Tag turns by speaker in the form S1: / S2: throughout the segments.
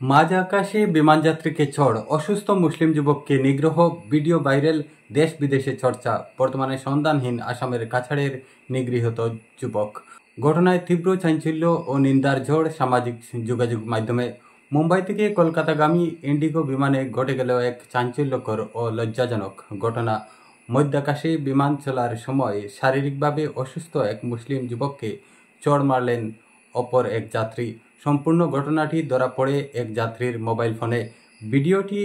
S1: মাঝ আকাশে বিমানযাত্রীকে চড়, অসুস্থ মুসলিম যুবককে নিগ্রহ, ভিডিও ভাইরাল, দেশ বিদেশে চর্চা। বর্তমানে সন্ধানহীন আসামের কাছাড়ের নিগৃহীত যুবক। ঘটনায় তীব্র চাঞ্চল্য ও নিন্দার ঝড় সামাজিক যোগাযোগ মাধ্যমে। মুম্বাই থেকে কলকাতাগামী ইন্ডিগো বিমানে ঘটে গেল এক চাঞ্চল্যকর ও লজ্জাজনক ঘটনা। মধ্যাকাশে বিমান চলার সময় শারীরিকভাবে অসুস্থ এক মুসলিম যুবককে চড় মারলেন অপর এক যাত্রী। সম্পূর্ণ ঘটনাটি ধরা পড়ে এক যাত্রীর মোবাইল ফোনে। ভিডিওটি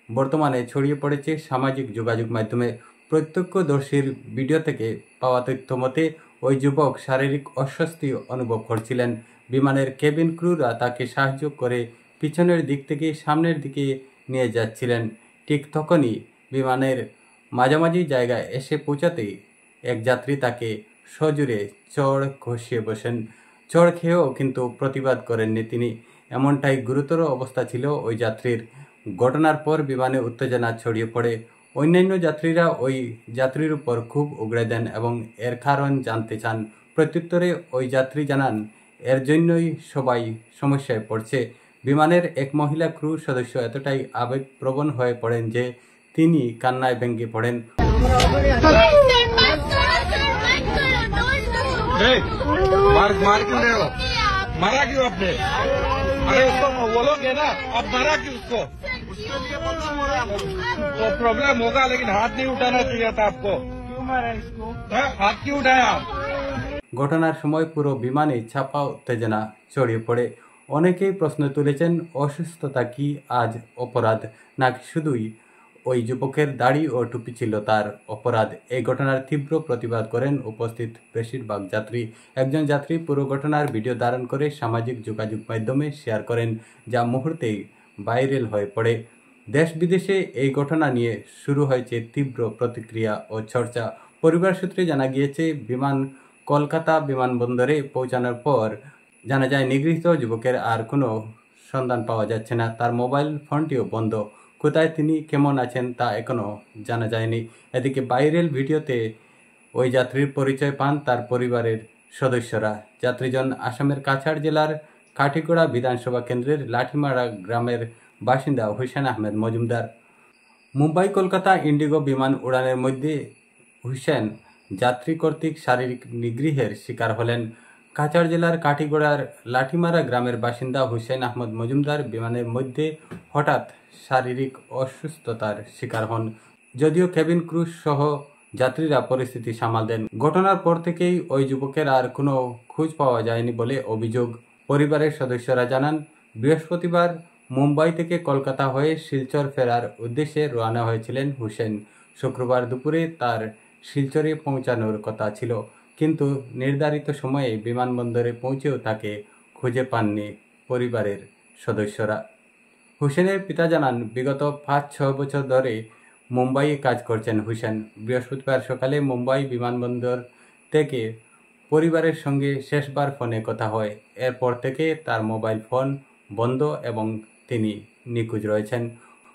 S1: বর্তমানে ছড়িয়ে পড়েছে সামাজিক যোগাযোগ মাধ্যমে। প্রত্যক্ষদর্শীর ভিডিও থেকে পাওয়া তথ্য মতে ওই যুবক শারীরিক অস্বস্তি অনুভব করছিলেন। বিমানের কেবিন ক্রুরা তাকে সাহায্য করে পিছনের দিক থেকে সামনের দিকে নিয়ে যাচ্ছিলেন। ঠিক তখনই বিমানের মাঝামাঝি জায়গায় এসে পৌঁছাতেই এক যাত্রী তাকে সজোরে চড় ঘষিয়ে বসেন। চড় খেয়েও কিন্তু প্রতিবাদ করেননি তিনি। এমনটাই গুরুতর অবস্থা ছিল ওই যাত্রীর। ঘটনার পর বিমানে উত্তেজনা ছড়িয়ে পড়ে। অন্যান্য যাত্রীরা ওই যাত্রীর উপর খুব উগড়ে দেন এবং এর কারণ জানতে চান। প্রত্যুত্তরে ওই যাত্রী জানান, এর জন্যই সবাই সমস্যায় পড়ছে। বিমানের এক মহিলা ক্রু সদস্য এতটাই আবেগপ্রবণ হয়ে পড়েন যে তিনি কান্নায় ভেঙে পড়েন।
S2: मार क्यों रहे हो? मारा क्यों आपने? अरे उसको बोलोगे ना, आप मारा क्यों उसको? तो प्रॉब्लम होगा, लेकिन हाथ नहीं उठाना चाहिए था आपको। क्यों मारा इसको? हाथ क्यों उठाया?
S1: ঘটনার সময় পুরো বিমানে চাপা উত্তেজনা ছড়িয়ে পড়ে। অনেকেই প্রশ্ন তুলেছেন, অসুস্থতা কি আজ অপরাধ, নাকি শুধুই ওই যুবকের দাড়ি ও টুপি ছিল তার অপরাধ? এই ঘটনার তীব্র প্রতিবাদ করেন উপস্থিত বেশিরভাগ যাত্রী। একজন যাত্রী পুরো ঘটনার ভিডিও ধারণ করে সামাজিক যোগাযোগ মাধ্যমে শেয়ার করেন, যা মুহূর্তেই ভাইরাল হয়ে পড়ে। দেশ বিদেশে এই ঘটনা নিয়ে শুরু হয়েছে তীব্র প্রতিক্রিয়া ও চর্চা। পরিবার সূত্রে জানা গিয়েছে, বিমান কলকাতা বিমানবন্দরে পৌঁছানোর পর জানা যায় নিগৃহীত যুবকের আর কোনো সন্ধান পাওয়া যাচ্ছে না। তার মোবাইল ফোনটিও বন্ধ। কোথায় তিনি, কেমন আছেন তা এখনও জানা যায়নি। এদিকে ভাইরাল ভিডিওতে ওই যাত্রীর পরিচয় পান তার পরিবারের সদস্যরা। যাত্রীজন আসামের কাছাড় জেলার কাঠিগড়া বিধানসভা কেন্দ্রের লাঠিমারা গ্রামের বাসিন্দা হুসেন আহমেদ মজুমদার। মুম্বাই কলকাতা ইন্ডিগো বিমান উড়ানের মধ্যে হুসেন যাত্রী কর্তৃক শারীরিক নিগৃহের শিকার হলেন। কাছাড় জেলার কাঠিগড়ার লাঠিমারা গ্রামের বাসিন্দা হুসেন আহমদ মজুমদার বিমানের মধ্যে হঠাৎ শারীরিক অসুস্থতার শিকার হন। যদিও কেবিন ক্রু সহ যাত্রীরা পরিস্থিতি সামাল দেন। ঘটনার পর থেকেই ওই যুবকের আর কোনো খোঁজ পাওয়া যায়নি বলে অভিযোগ। পরিবারের সদস্যরা জানান, বৃহস্পতিবার মুম্বাই থেকে কলকাতা হয়ে শিলচর ফেরার উদ্দেশ্যে রওনা হয়েছিলেন হুসেন। শুক্রবার দুপুরে তার শিলচরে পৌঁছানোর কথা ছিল, কিন্তু নির্ধারিত সময়ে বিমানবন্দরে পৌঁছেও তাকে খুঁজে পাননি পরিবারের সদস্যরা। হুসেনের পিতা জানান, বিগত 5-6 বছর ধরে মুম্বাইয়ে কাজ করছেন হুসেন। বৃহস্পতিবার সকালে মুম্বাই বিমানবন্দর থেকে পরিবারের সঙ্গে শেষবার ফোনে কথা হয়। এরপর থেকে তার মোবাইল ফোন বন্ধ এবং তিনি নিখোঁজ রয়েছেন।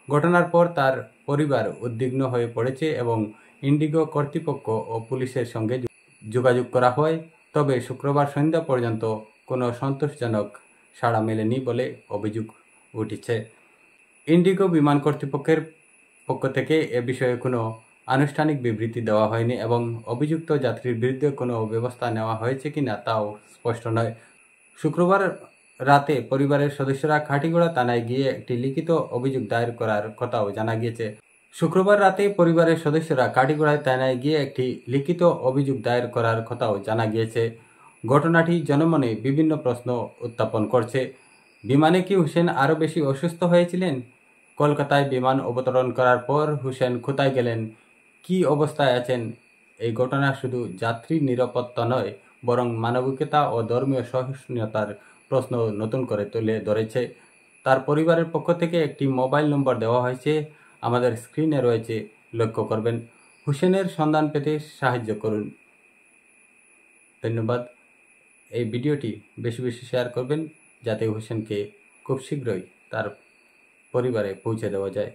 S1: ঘটনার পর তার পরিবার উদ্বিগ্ন হয়ে পড়েছে এবং ইন্ডিগো কর্তৃপক্ষ ও পুলিশের সঙ্গে যোগাযোগ করা হয়। তবে শুক্রবার সন্ধ্যা পর্যন্ত কোনো সন্তোষজনক সাড়া মেলেনি বলে অভিযোগ উঠেছে। ইন্ডিগো বিমান কর্তৃপক্ষের পক্ষ থেকে এ বিষয়ে কোনো আনুষ্ঠানিক বিবৃতি দেওয়া হয়নি এবং অভিযুক্ত যাত্রীর বিরুদ্ধে কোনো ব্যবস্থা নেওয়া হয়েছে কিনা তাও স্পষ্ট নয়। শুক্রবার রাতে পরিবারের সদস্যরা কাঠিগড়া থানায় গিয়ে একটি লিখিত অভিযোগ দায়ের করার কথাও জানা গিয়েছে। শুক্রবার রাতে পরিবারের সদস্যরা কাঠিগড়ায় থানায় গিয়ে একটি লিখিত অভিযোগ দায়ের করার কথাও জানা গিয়েছে। ঘটনাটি জনমনে বিভিন্ন প্রশ্ন উত্থাপন করছে। বিমানে কি হুসেন আরও বেশি অসুস্থ হয়েছিলেন? কলকাতায় বিমান অবতরণ করার পর হুসেন কোথায় গেলেন, কী অবস্থায় আছেন? এই ঘটনা শুধু যাত্রীর নিরাপত্তা নয়, বরং মানবিকতা ও ধর্মীয় সহিষ্ণুতার প্রশ্ন নতুন করে তুলে ধরেছে। তার পরিবারের পক্ষ থেকে একটি মোবাইল নম্বর দেওয়া হয়েছে, আমাদের স্ক্রিনে রয়েছে, লক্ষ্য করবেন। হুসেনের সন্ধান পেতে সাহায্য করুন। ধন্যবাদ। এই ভিডিওটি বেশি বেশি শেয়ার করবেন যাতে হুসেনকে খুব শীঘ্রই তার পরিবারে পৌঁছে দেওয়া যায়।